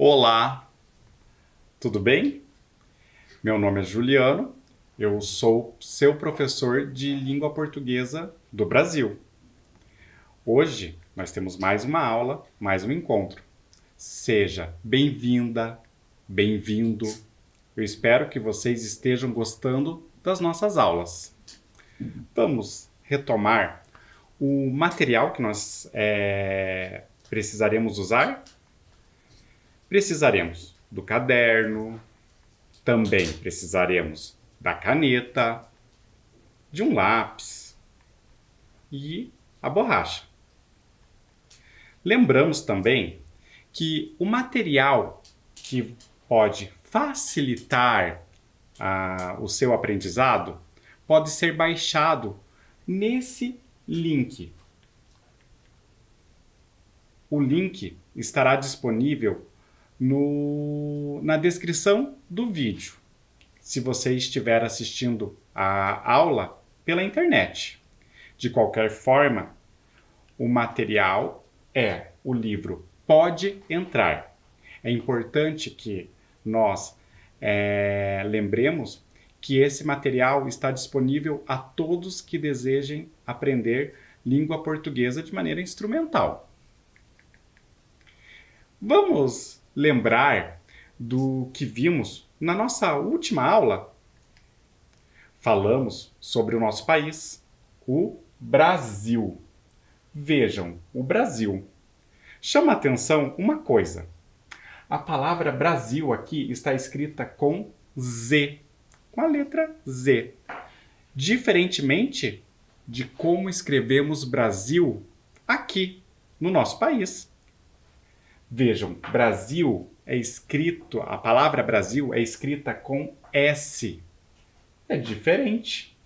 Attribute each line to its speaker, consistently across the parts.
Speaker 1: Olá, tudo bem? Meu nome é Juliano, eu sou seu professor de língua portuguesa do Brasil. Hoje nós temos mais uma aula, mais um encontro. Seja bem-vinda, bem-vindo. Eu espero que vocês estejam gostando das nossas aulas. Vamos retomar o material que nós precisaremos usar? Precisaremos do caderno, também precisaremos da caneta, de um lápis e a borracha. Lembramos também que o material que pode facilitar o seu aprendizado pode ser baixado nesse link. O link estará disponível na descrição do vídeo, se você estiver assistindo a aula pela internet. De qualquer forma, o material o livro Pode Entrar. É importante que nós lembremos que esse material está disponível a todos que desejem aprender língua portuguesa de maneira instrumental. Vamos lembrar do que vimos na nossa última aula. Falamos sobre o nosso país, o Brasil. Vejam, o Brasil. Chama a atenção uma coisa. A palavra Brasil aqui está escrita com Z, com a letra Z. Diferentemente de como escrevemos Brasil aqui no nosso país. Vejam, Brasil a palavra Brasil é escrita com S. É diferente.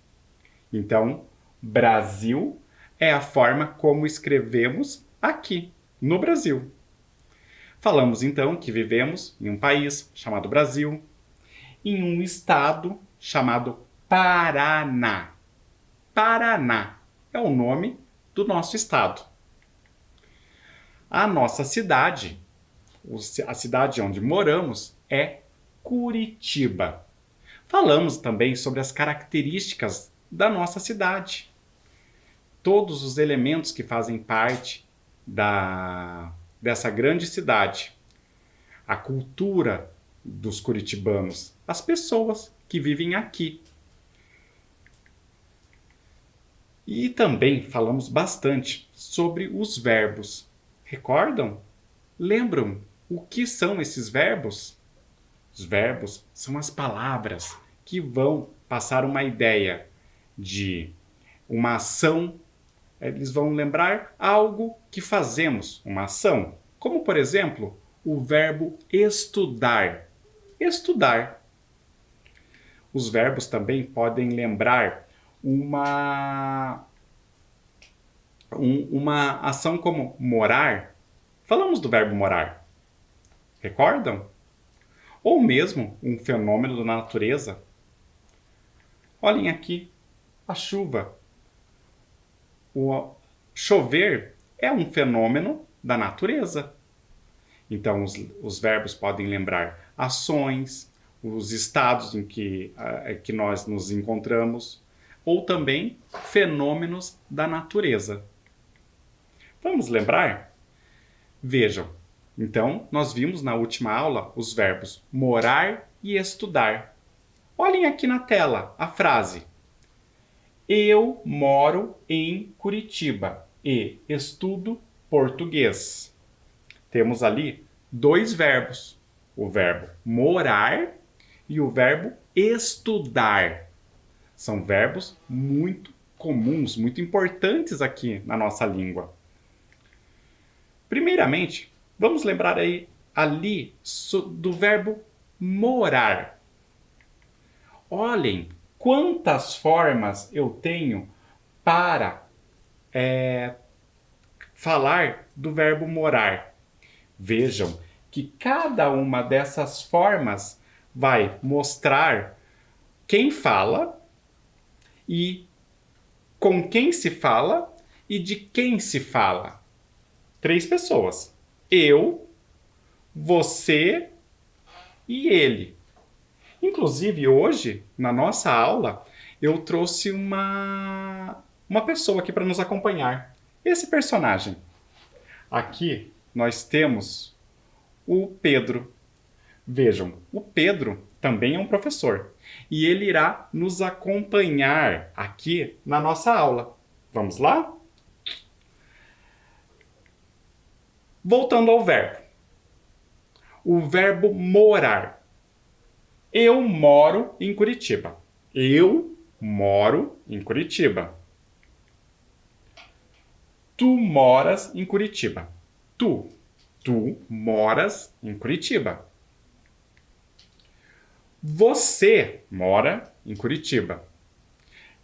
Speaker 1: Então, Brasil é a forma como escrevemos aqui, no Brasil. Falamos então que vivemos em um país chamado Brasil, em um estado chamado Paraná. Paraná é o nome do nosso estado. A nossa cidade, a cidade onde moramos, é Curitiba. Falamos também sobre as características da nossa cidade. Todos os elementos que fazem parte dessa grande cidade. A cultura dos curitibanos, as pessoas que vivem aqui. E também falamos bastante sobre os verbos. Recordam? Lembram o que são esses verbos? Os verbos são as palavras que vão passar uma ideia de uma ação. Eles vão lembrar algo que fazemos, uma ação. Como, por exemplo, o verbo estudar. Estudar. Os verbos também podem lembrar uma ação como morar. Falamos do verbo morar. Recordam? Ou mesmo um fenômeno da natureza. Olhem aqui, a chuva. O chover é um fenômeno da natureza. Então, os verbos podem lembrar ações, os estados em que nós nos encontramos, ou também fenômenos da natureza. Vamos lembrar? Vejam, então, nós vimos na última aula os verbos morar e estudar. Olhem aqui na tela a frase. Eu moro em Curitiba e estudo português. Temos ali dois verbos, o verbo morar e o verbo estudar. São verbos muito comuns, muito importantes aqui na nossa língua. Primeiramente, vamos lembrar ali do verbo morar. Olhem quantas formas eu tenho para falar do verbo morar. Vejam que cada uma dessas formas vai mostrar quem fala e com quem se fala e de quem se fala. 3 pessoas. Eu, você e ele. Inclusive, hoje, na nossa aula, eu trouxe uma pessoa aqui para nos acompanhar. Esse personagem. Aqui nós temos o Pedro. Vejam, o Pedro também é um professor e ele irá nos acompanhar aqui na nossa aula. Vamos lá? Voltando ao verbo. O verbo morar. Eu moro em Curitiba. Eu moro em Curitiba. Tu moras em Curitiba. Tu moras em Curitiba. Você mora em Curitiba.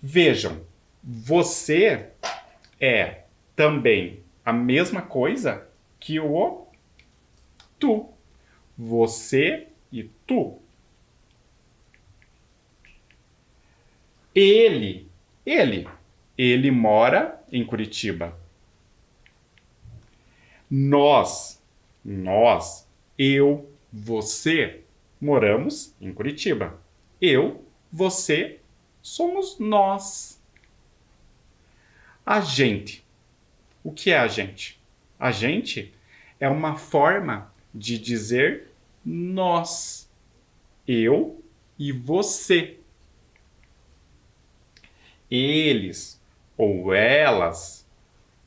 Speaker 1: Vejam, você é também a mesma coisa que o tu. Você e tu. Ele mora em Curitiba. Nós, eu, você, moramos em Curitiba. Eu, você, somos nós. A gente. O que é a gente? A gente é uma forma de dizer nós. Eu e você. Eles ou elas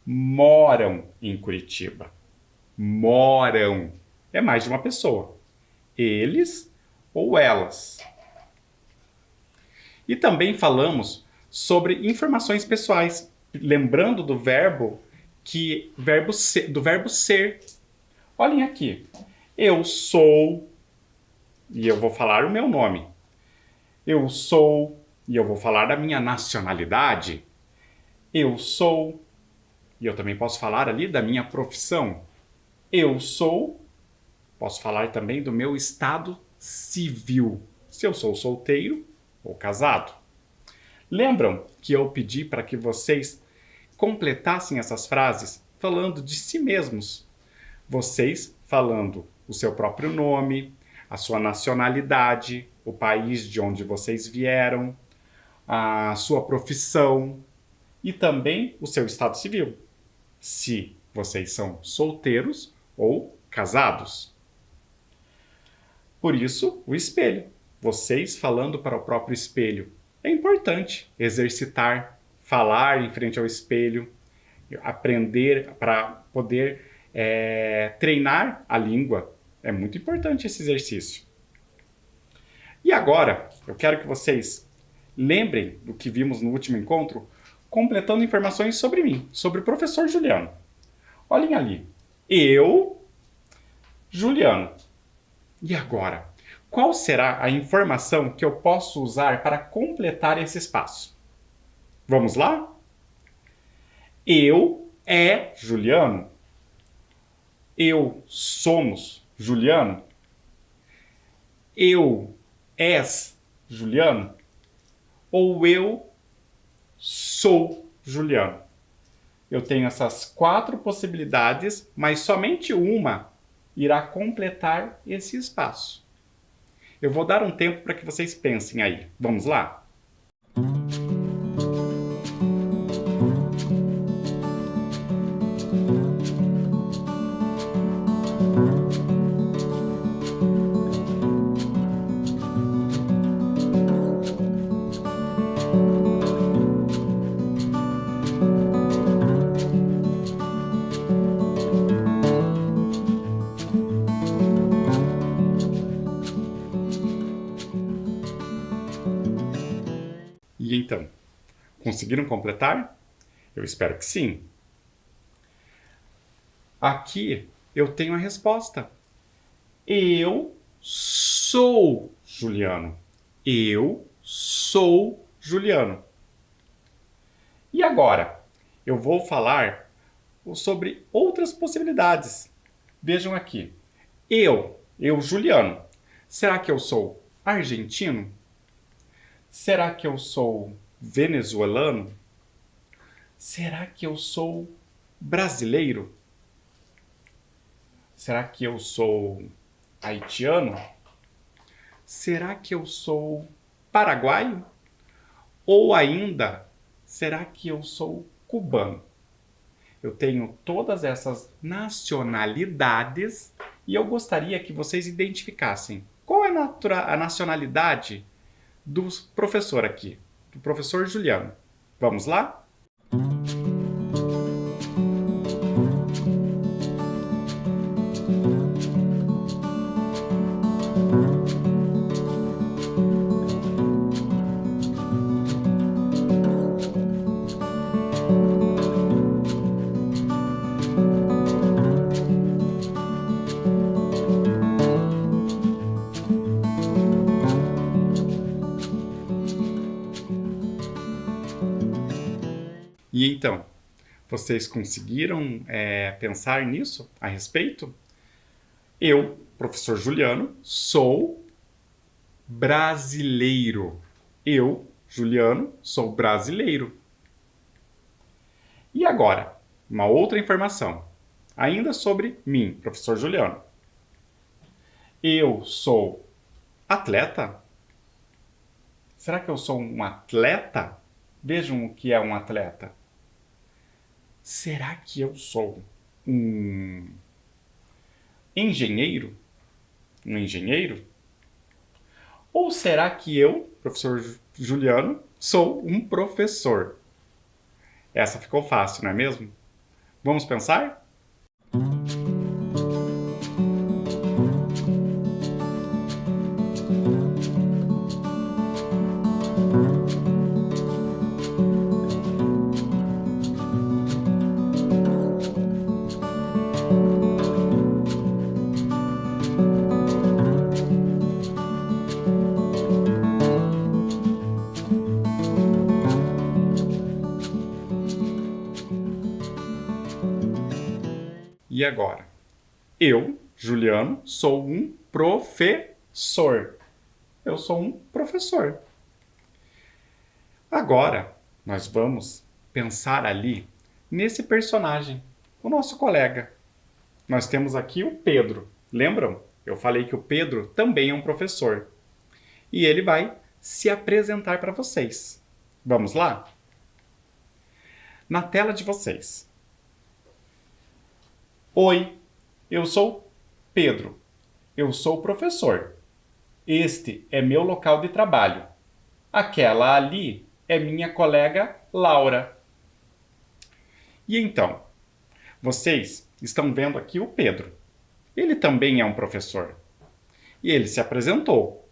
Speaker 1: moram em Curitiba. Moram. É mais de uma pessoa. Eles ou elas. E também falamos sobre informações pessoais, lembrando do verbo do verbo ser. Olhem aqui. Eu sou e eu vou falar o meu nome. Eu sou e eu vou falar da minha nacionalidade. Eu sou e eu também posso falar ali da minha profissão. Eu sou, posso falar também do meu estado civil. Se eu sou solteiro ou casado. Lembram que eu pedi para que vocês completassem essas frases falando de si mesmos? Vocês falando o seu próprio nome, a sua nacionalidade, o país de onde vocês vieram, a sua profissão e também o seu estado civil. Se vocês são solteiros ou casados. Por isso, o espelho. Vocês falando para o próprio espelho. É importante exercitar, falar em frente ao espelho, aprender para poder treinar a língua. É muito importante esse exercício. E agora, eu quero que vocês lembrem do que vimos no último encontro, completando informações sobre mim, sobre o professor Juliano. Olhem ali. Eu, Juliano. E agora? Qual será a informação que eu posso usar para completar esse espaço? Vamos lá? Eu é Juliano. Eu somos Juliano. Eu és Juliano. Ou eu sou Juliano. Eu tenho essas 4 possibilidades, mas somente uma irá completar esse espaço. Eu vou dar um tempo para que vocês pensem aí. Vamos lá? E então, conseguiram completar? Eu espero que sim. Aqui eu tenho a resposta. Eu sou Juliano. Eu sou Juliano. E agora? Eu vou falar sobre outras possibilidades. Vejam aqui. Eu, Juliano. Será que eu sou argentino? Será que eu sou venezuelano? Será que eu sou brasileiro? Será que eu sou haitiano? Será que eu sou paraguaio? Ou ainda, será que eu sou cubano? Eu tenho todas essas nacionalidades e eu gostaria que vocês identificassem qual é a nacionalidade do professor aqui, do professor Juliano. Vamos lá? E então, vocês conseguiram pensar nisso a respeito? Eu, professor Juliano, sou brasileiro. Eu, Juliano, sou brasileiro. E agora, uma outra informação, ainda sobre mim, professor Juliano. Eu sou atleta? Será que eu sou um atleta? Vejam o que é um atleta. Será que eu sou um engenheiro? Um engenheiro? Ou será que eu, professor Juliano, sou um professor? Essa ficou fácil, não é mesmo? Vamos pensar? E agora? Eu, Juliano, sou um professor. Eu sou um professor. Agora, nós vamos pensar ali nesse personagem, o nosso colega. Nós temos aqui o Pedro. Lembram? Eu falei que o Pedro também é um professor. E ele vai se apresentar para vocês. Vamos lá? Na tela de vocês. Oi, eu sou Pedro. Eu sou professor. Este é meu local de trabalho. Aquela ali é minha colega Laura. E então, vocês estão vendo aqui o Pedro. Ele também é um professor. E ele se apresentou.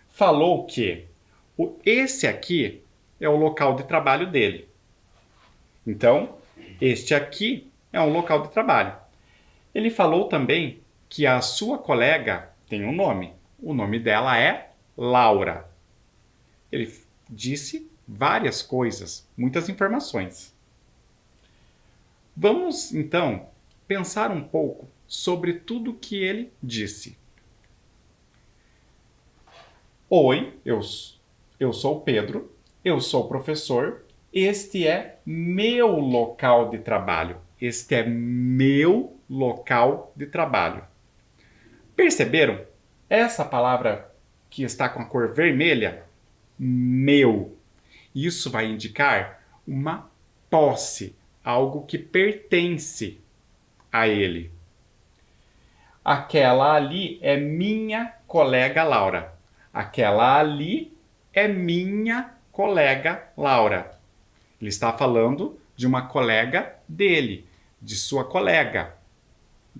Speaker 1: Falou que esse aqui é o local de trabalho dele. Então, este aqui é um local de trabalho. Ele falou também que a sua colega tem um nome. O nome dela é Laura. Ele disse várias coisas, muitas informações. Vamos, então, pensar um pouco sobre tudo que ele disse. Oi, eu sou o Pedro, eu sou professor, este é meu local de trabalho. Este é meu local de trabalho. Perceberam? Essa palavra que está com a cor vermelha, meu. Isso vai indicar uma posse, algo que pertence a ele. Aquela ali é minha colega Laura. Aquela ali é minha colega Laura. Ele está falando de uma colega dele, de sua colega.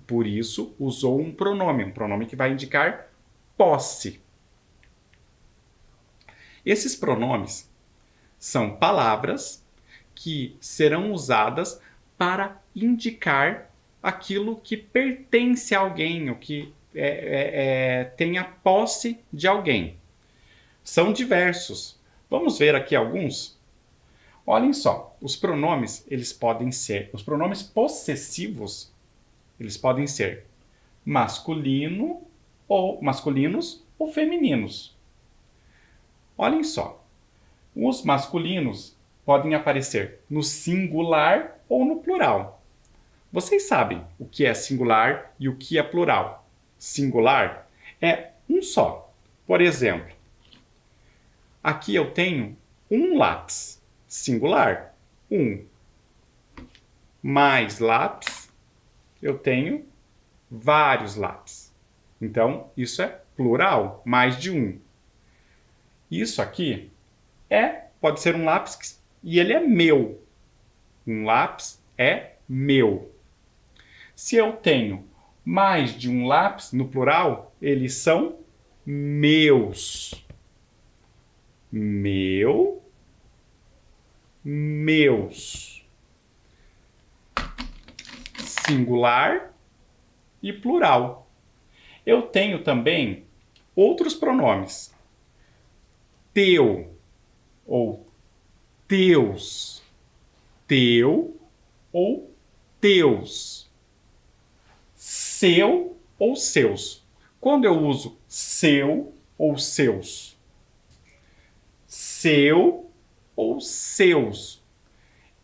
Speaker 1: Por isso, usou um pronome que vai indicar posse. Esses pronomes são palavras que serão usadas para indicar aquilo que pertence a alguém, o que tem a posse de alguém. São diversos. Vamos ver aqui alguns? Olhem só, os pronomes os pronomes possessivos, eles podem ser masculinos ou femininos. Olhem só, os masculinos podem aparecer no singular ou no plural. Vocês sabem o que é singular e o que é plural. Singular é um só. Por exemplo, aqui eu tenho um lápis. Singular, um. Mais lápis, eu tenho vários lápis. Então, isso é plural, mais de um. Isso aqui pode ser um lápis e ele é meu. Um lápis é meu. Se eu tenho mais de um lápis, no plural, eles são meus. Meu, meus. Singular e plural. Eu tenho também outros pronomes. Teu ou teus. Teu ou teus. Seu ou seus. Quando eu uso seu ou seus. Seu ou seus.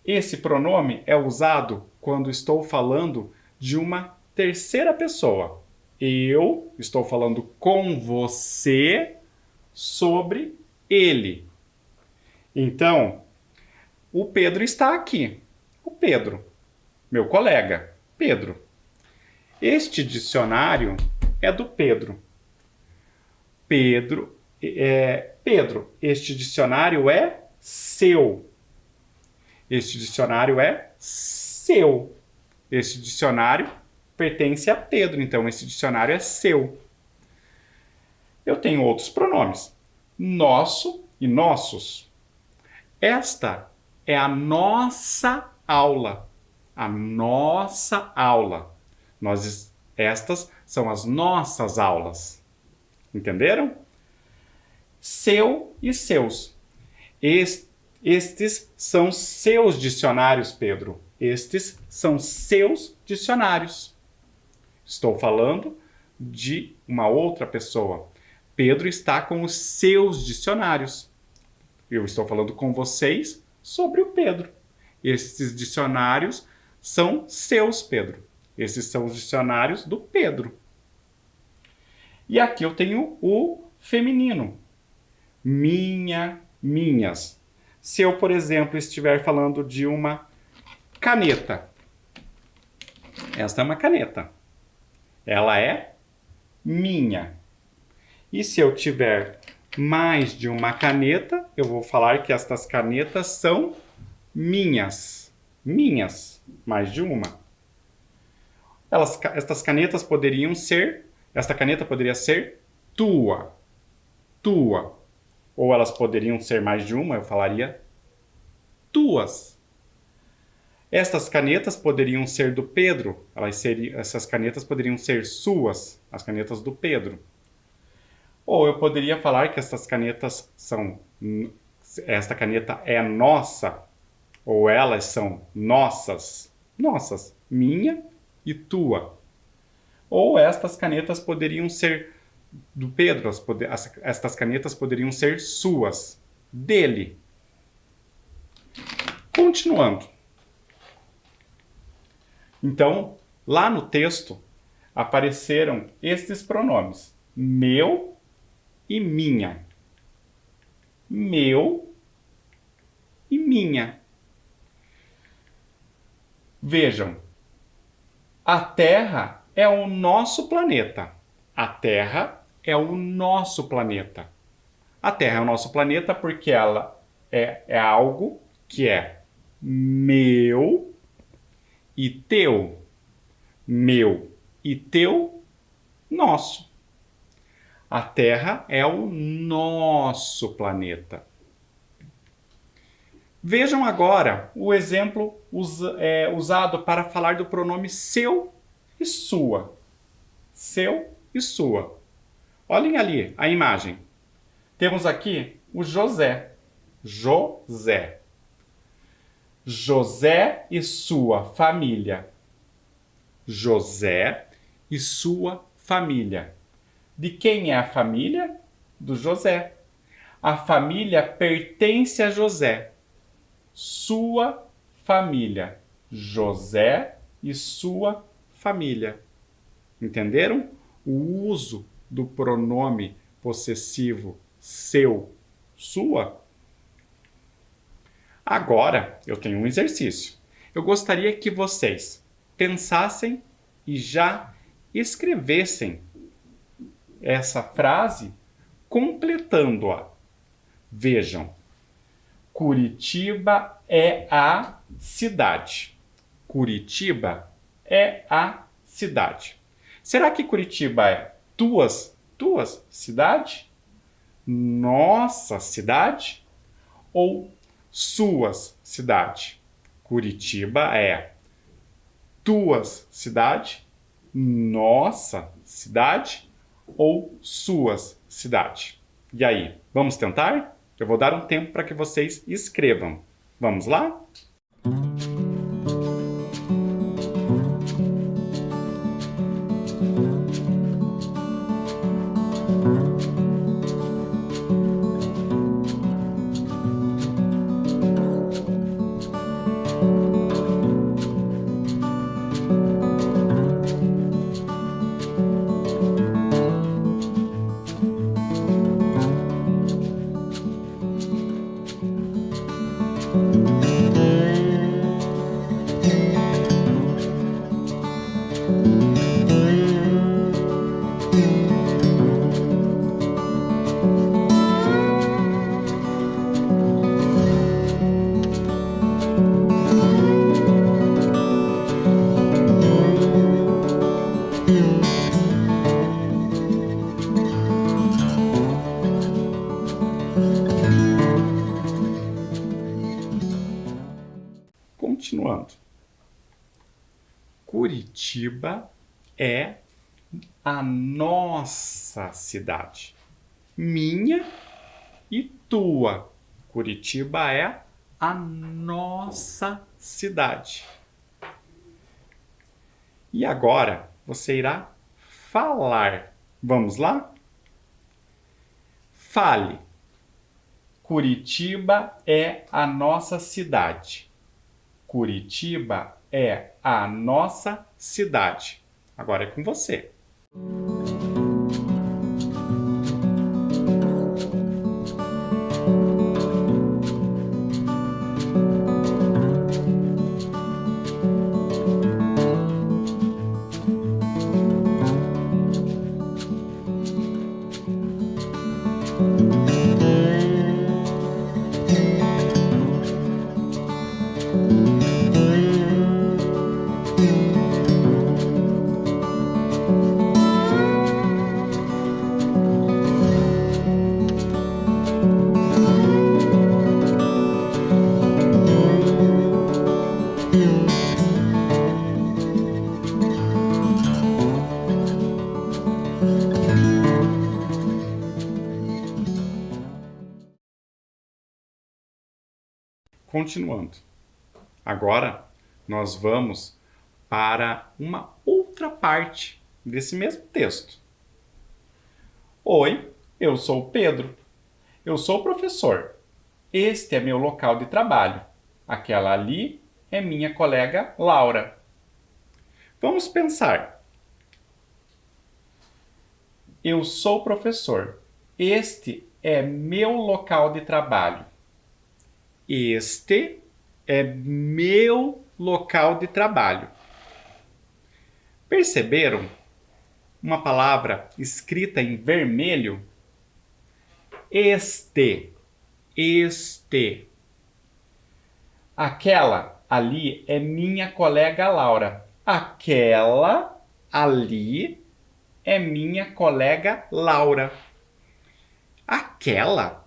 Speaker 1: Esse pronome é usado quando estou falando de uma terceira pessoa. Eu estou falando com você sobre ele. Então, o Pedro está aqui. O Pedro, meu colega, Pedro. Este dicionário é do Pedro. Pedro, este dicionário é seu. Este dicionário é seu. Este dicionário pertence a Pedro, então esse dicionário é seu. Eu tenho outros pronomes. Nosso e nossos. Esta é a nossa aula. A nossa aula. Estas são as nossas aulas. Entenderam? Seu e seus. Estes são seus dicionários, Pedro. Estes são seus dicionários. Estou falando de uma outra pessoa. Pedro está com os seus dicionários. Eu estou falando com vocês sobre o Pedro. Esses dicionários são seus, Pedro. Esses são os dicionários do Pedro. E aqui eu tenho o feminino. Minha, minhas. Se eu, por exemplo, estiver falando de uma caneta. Esta é uma caneta. Ela é minha. E se eu tiver mais de uma caneta, eu vou falar que estas canetas são minhas. Minhas. Mais de uma. Estas canetas poderiam ser... Esta caneta poderia ser tua. Tua. Ou elas poderiam ser mais de uma, eu falaria tuas. Estas canetas poderiam ser do Pedro. Essas canetas poderiam ser suas. As canetas do Pedro. Ou eu poderia falar que estas canetas são... Esta caneta é nossa. Ou elas são nossas. Nossas. Minha e tua. Ou estas canetas poderiam ser do Pedro. Estas canetas poderiam ser suas. Dele. Continuando. Então, lá no texto, apareceram estes pronomes. Meu e minha. Meu e minha. Vejam, a Terra é o nosso planeta. A Terra é o nosso planeta. A Terra é o nosso planeta porque ela é algo que é meu e teu. Meu e teu, nosso. A Terra é o nosso planeta. Vejam agora o exemplo usado para falar do pronome seu e sua. Seu e sua. Olhem ali a imagem. Temos aqui o José. José. José e sua família. José e sua família. De quem é a família? Do José. A família pertence a José. Sua família. José e sua família. Entenderam? O uso do pronome possessivo seu, sua. Agora eu tenho um exercício. Eu gostaria que vocês pensassem e já escrevessem essa frase completando-a. Vejam, Curitiba é a cidade. Curitiba é a cidade. Será que Curitiba é tuas cidade? Nossa cidade? Ou suas cidade? Curitiba é tuas cidade, nossa cidade ou suas cidade? E aí, vamos tentar? Eu vou dar um tempo para que vocês escrevam. Vamos lá? Continuando. Curitiba é a nossa cidade. Minha e tua. Curitiba é a nossa cidade. E agora você irá falar. Vamos lá? Fale. Curitiba é a nossa cidade. Curitiba é a nossa cidade. Agora é com você. Continuando. Agora nós vamos para uma outra parte desse mesmo texto. Oi, eu sou o Pedro. Eu sou professor. Este é meu local de trabalho. Aquela ali é minha colega Laura. Vamos pensar. Eu sou professor. Este é meu local de trabalho. Este é meu local de trabalho. Perceberam uma palavra escrita em vermelho? Este. Aquela ali é minha colega Laura. Aquela ali é minha colega Laura. Aquela.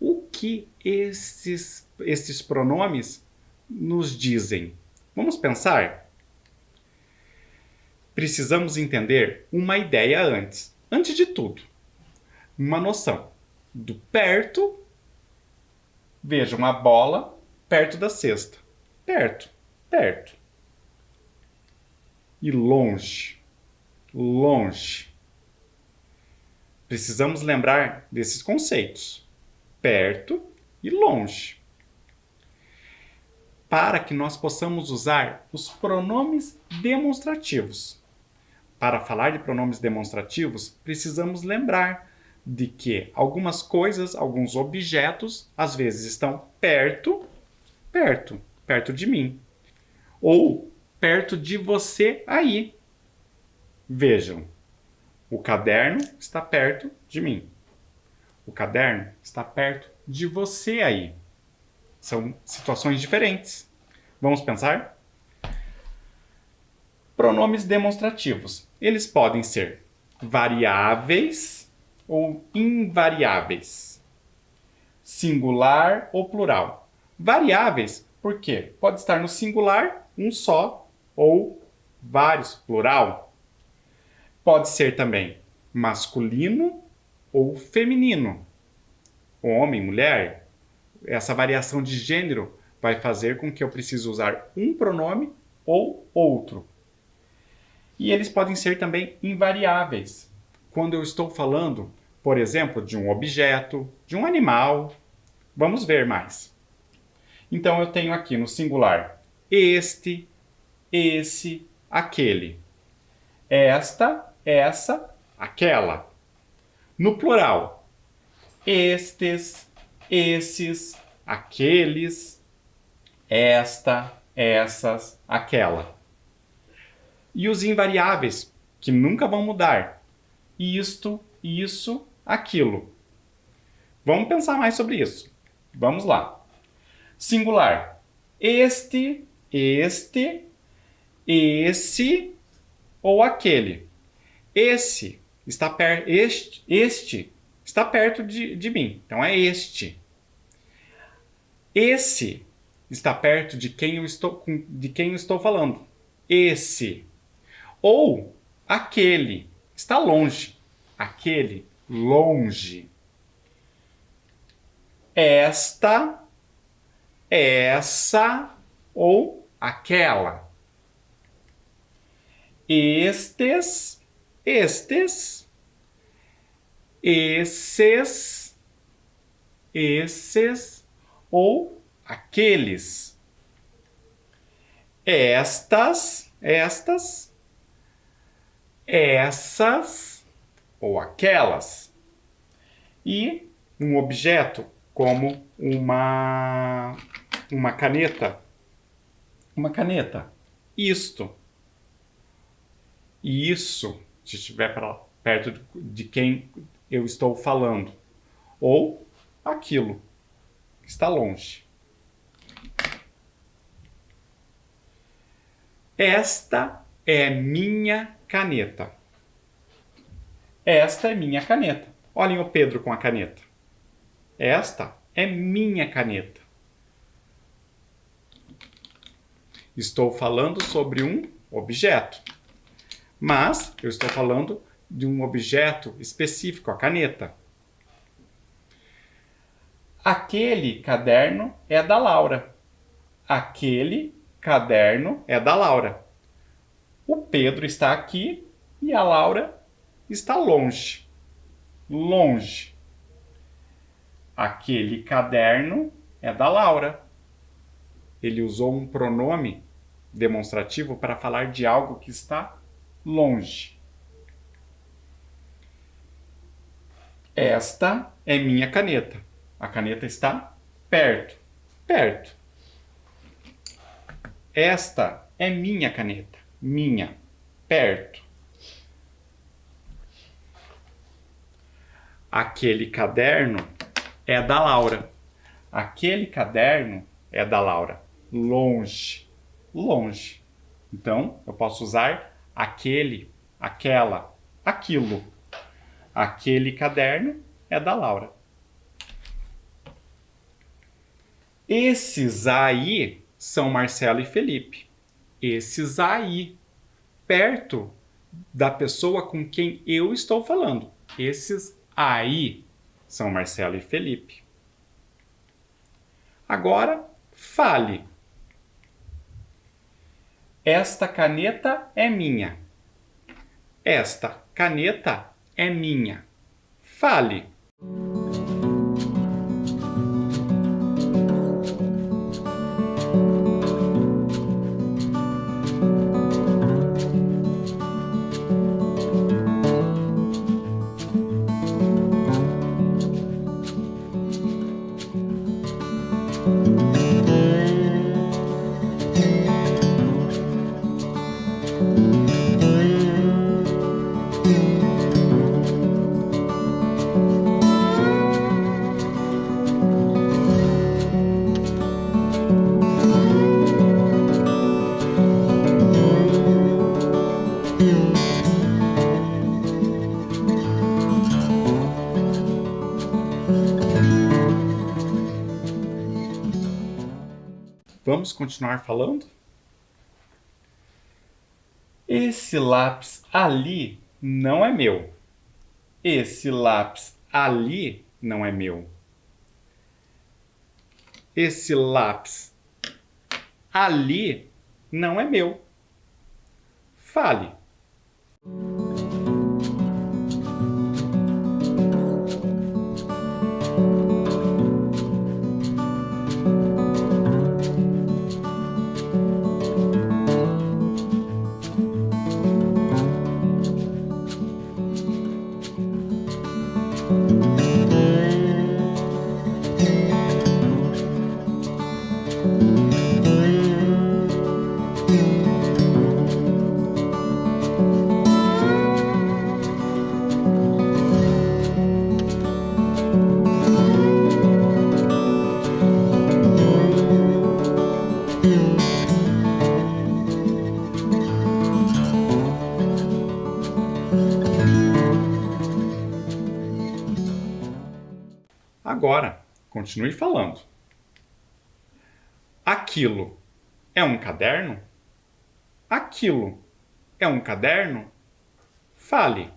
Speaker 1: O que esses pronomes nos dizem? Vamos pensar? Precisamos entender uma ideia antes. Antes de tudo, uma noção do perto. Vejam a bola perto da cesta. Perto, perto. E longe, longe. Precisamos lembrar desses conceitos. Perto e longe. para que nós possamos usar os pronomes demonstrativos. Para falar de pronomes demonstrativos, precisamos lembrar de que algumas coisas, alguns objetos, às vezes estão perto de mim. Ou perto de você aí. Vejam, o caderno está perto de mim. O caderno está perto de você aí. São situações diferentes. Vamos pensar? Pronomes demonstrativos. Eles podem ser variáveis ou invariáveis. Singular ou plural. Variáveis, por quê? Pode estar no singular, um só, ou vários, plural. Pode ser também masculino ou feminino. Homem, mulher. Essa variação de gênero vai fazer com que eu precise usar um pronome ou outro. E eles podem ser também invariáveis. Quando eu estou falando, por exemplo, de um objeto, de um animal. Vamos ver mais. Então, eu tenho aqui no singular este, esse, aquele. Esta, essa, aquela. No plural, estes, esses, aqueles, esta, essas, aquela. E os invariáveis, que nunca vão mudar. Isto, isso, aquilo. Vamos pensar mais sobre isso. Vamos lá. Singular. Este, esse ou aquele. Este está perto de mim. Então é este. Esse está perto de quem eu estou falando. Esse. Ou aquele está longe. Aquele, longe. Esta, essa ou aquela. Estes, esses ou aqueles. Estas, essas ou aquelas. E um objeto como uma caneta. Uma caneta. Isto. Isso, se estiver perto de quem eu estou falando. Ou aquilo que está longe. Esta é minha caneta. Esta é minha caneta. Olhem o Pedro com a caneta. Esta é minha caneta. Estou falando sobre um objeto. Mas eu estou falando de um objeto específico, a caneta. Aquele caderno é da Laura. Aquele caderno é da Laura. O Pedro está aqui e a Laura está longe. Longe. Aquele caderno é da Laura. Ele usou um pronome demonstrativo para falar de algo que está longe. Esta é minha caneta. A caneta está perto. Perto. Esta é minha caneta. Minha. Perto. Aquele caderno é da Laura. Aquele caderno é da Laura. Longe. Longe. Então, eu posso usar aquele, aquela, aquilo. Aquele caderno é da Laura. Esses aí são Marcelo e Felipe. Esses aí, perto da pessoa com quem eu estou falando. Esses aí são Marcelo e Felipe. Agora, fale. Esta caneta é minha. Esta caneta é minha. Fale. Vamos continuar falando? Esse lápis ali não é meu. Esse lápis ali não é meu. Esse lápis ali não é meu. Fale. Agora, continue falando. Aquilo é um caderno? Aquilo é um caderno? Fale.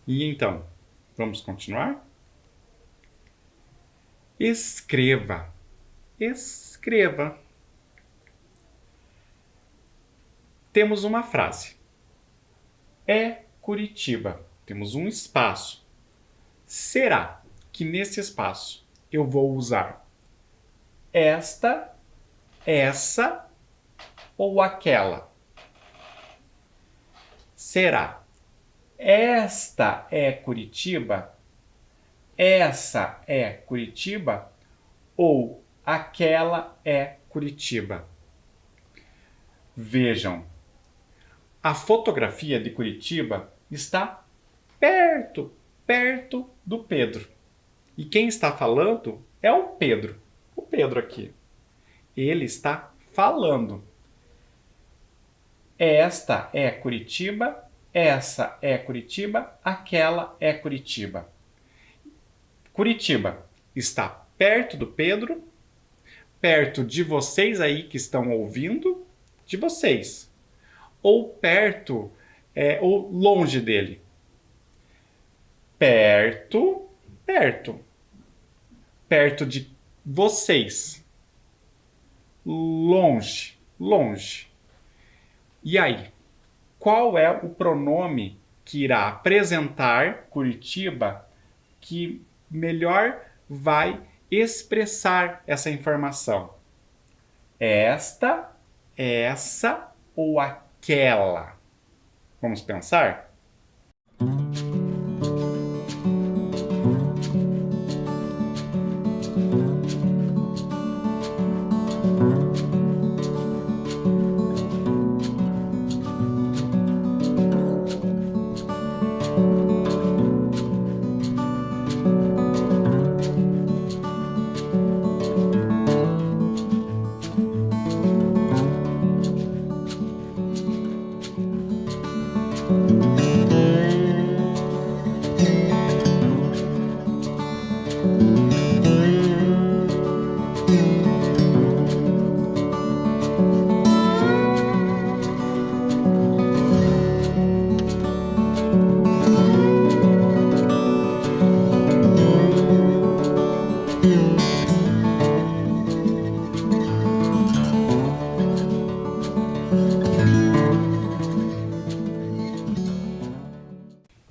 Speaker 1: E então, vamos continuar? Escreva. Escreva. Temos uma frase. É Curitiba. Temos um espaço. Será que nesse espaço eu vou usar esta, essa ou aquela? Será esta é Curitiba? Essa é Curitiba? Ou aquela é Curitiba? Vejam, a fotografia de Curitiba está perto do Pedro. E quem está falando é o Pedro. O Pedro aqui. Ele está falando. Esta é Curitiba, essa é Curitiba, aquela é Curitiba. Curitiba está perto do Pedro, perto de vocês aí que estão ouvindo, de vocês. Ou perto, ou longe dele. Perto, perto. Perto de vocês. Longe, longe. E aí, qual é o pronome que irá apresentar Curitiba que melhor vai expressar essa informação? Esta, essa ou aquela? Vamos pensar?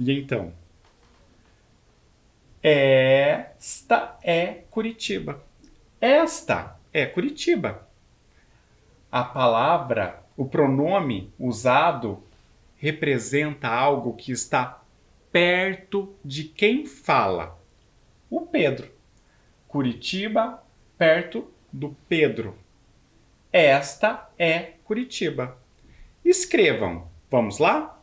Speaker 1: E então, Esta é Curitiba. Esta é Curitiba. A palavra, o pronome usado representa algo que está perto de quem fala. O Pedro. Curitiba, perto do Pedro. Esta é Curitiba. Escrevam. Vamos lá?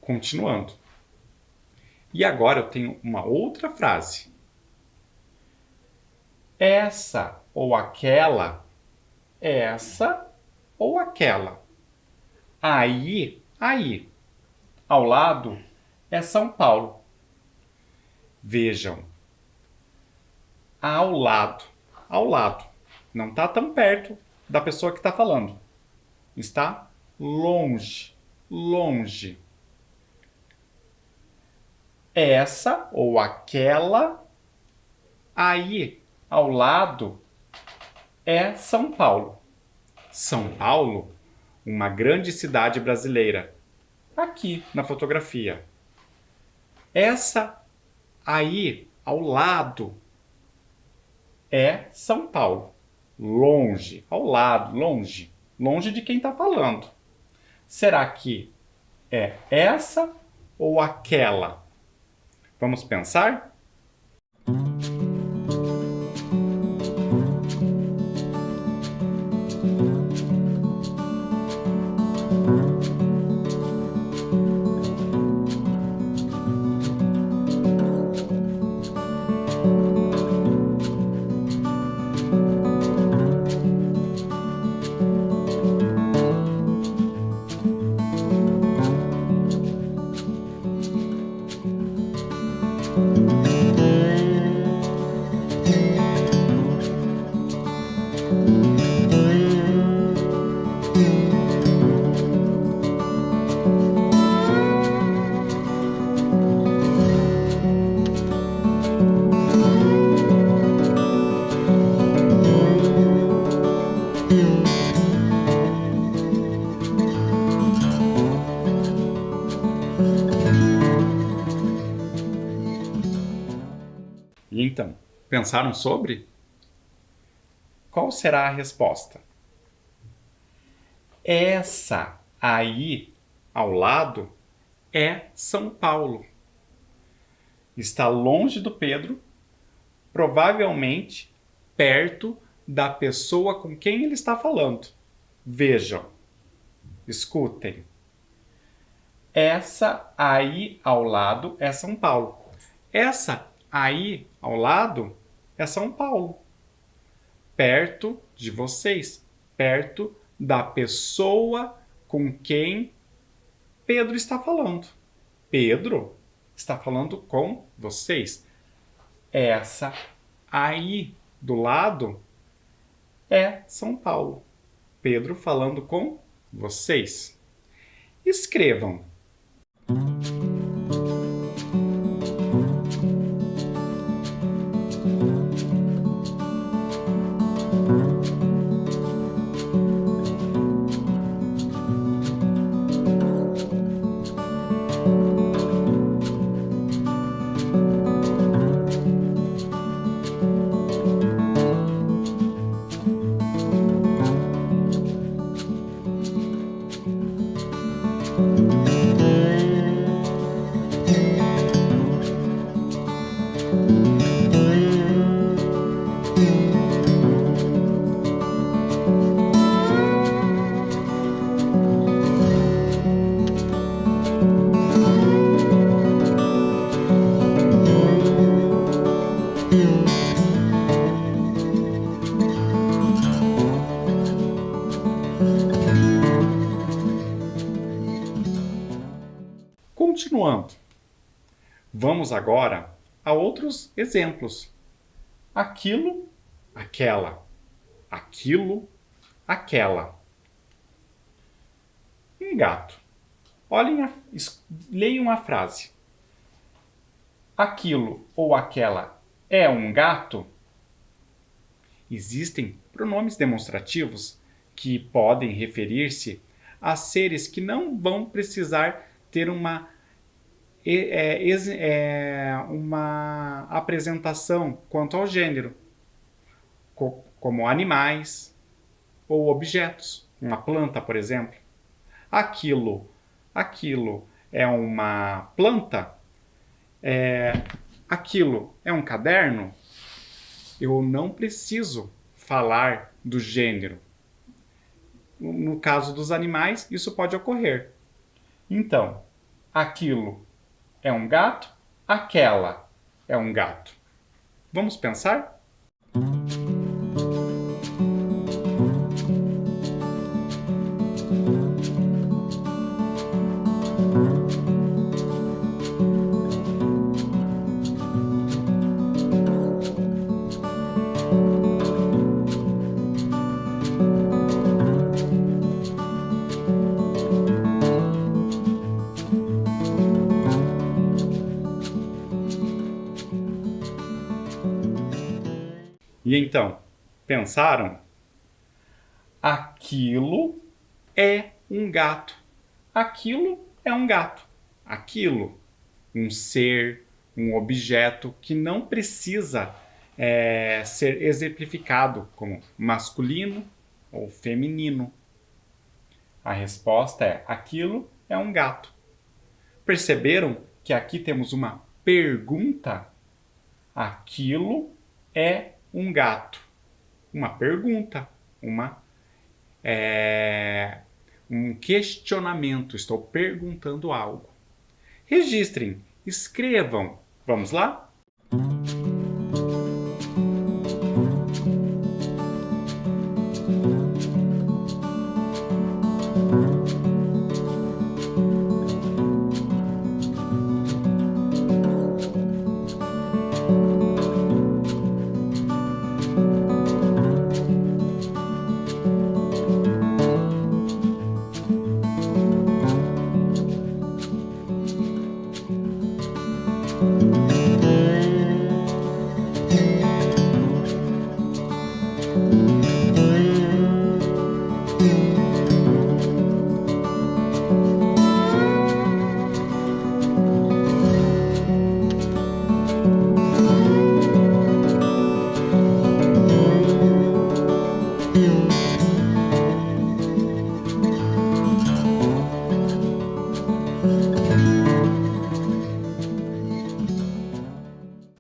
Speaker 1: Continuando. E agora eu tenho uma outra frase. Essa ou aquela, essa ou aquela. Aí, aí. Ao lado é São Paulo. Vejam. Ao lado, ao lado. Não está tão perto da pessoa que está falando. Está longe, longe. Essa ou aquela, aí ao lado é São Paulo. São Paulo, uma grande cidade brasileira. Aqui na fotografia. Essa aí ao lado é São Paulo. Longe, ao lado, longe. Longe de quem está falando. Será que é essa ou aquela? Vamos pensar? E então, pensaram sobre? Qual será a resposta? Essa aí, ao lado, é São Paulo. Está longe do Pedro, provavelmente perto da pessoa com quem ele está falando. Vejam, escutem. Essa aí ao lado é São Paulo. Essa aí ao lado é São Paulo. Perto de vocês, perto da pessoa com quem Pedro está falando. Pedro está falando com vocês. Essa aí do lado é São Paulo. Pedro falando com vocês. Escrevam. Continuando, vamos agora a outros exemplos. Aquilo, aquela. Aquilo, aquela. Um gato. Leiam a frase. Aquilo ou aquela é um gato? Existem pronomes demonstrativos que podem referir-se a seres que não vão precisar ter uma apresentação quanto ao gênero, como animais ou objetos, uma planta, por exemplo. Aquilo é uma planta? Aquilo é um caderno? Eu não preciso falar do gênero. No caso dos animais, isso pode ocorrer. Então, aquilo é um gato? Aquela é um gato. Vamos pensar? E então, pensaram? Aquilo é um gato. Aquilo é um gato. Aquilo, um ser, um objeto que não precisa ser exemplificado como masculino ou feminino. A resposta é: aquilo é um gato. Perceberam que aqui temos uma pergunta? Aquilo é um gato. Uma pergunta, um questionamento. Estou perguntando algo. Registrem, escrevam. Vamos lá?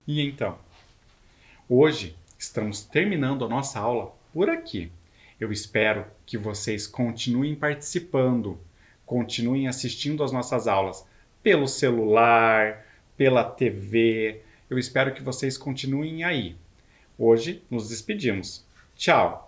Speaker 1: E então, hoje estamos terminando a nossa aula por aqui. Eu espero que vocês continuem participando, continuem assistindo às nossas aulas pelo celular, pela TV. Eu espero que vocês continuem aí. Hoje nos despedimos. Tchau!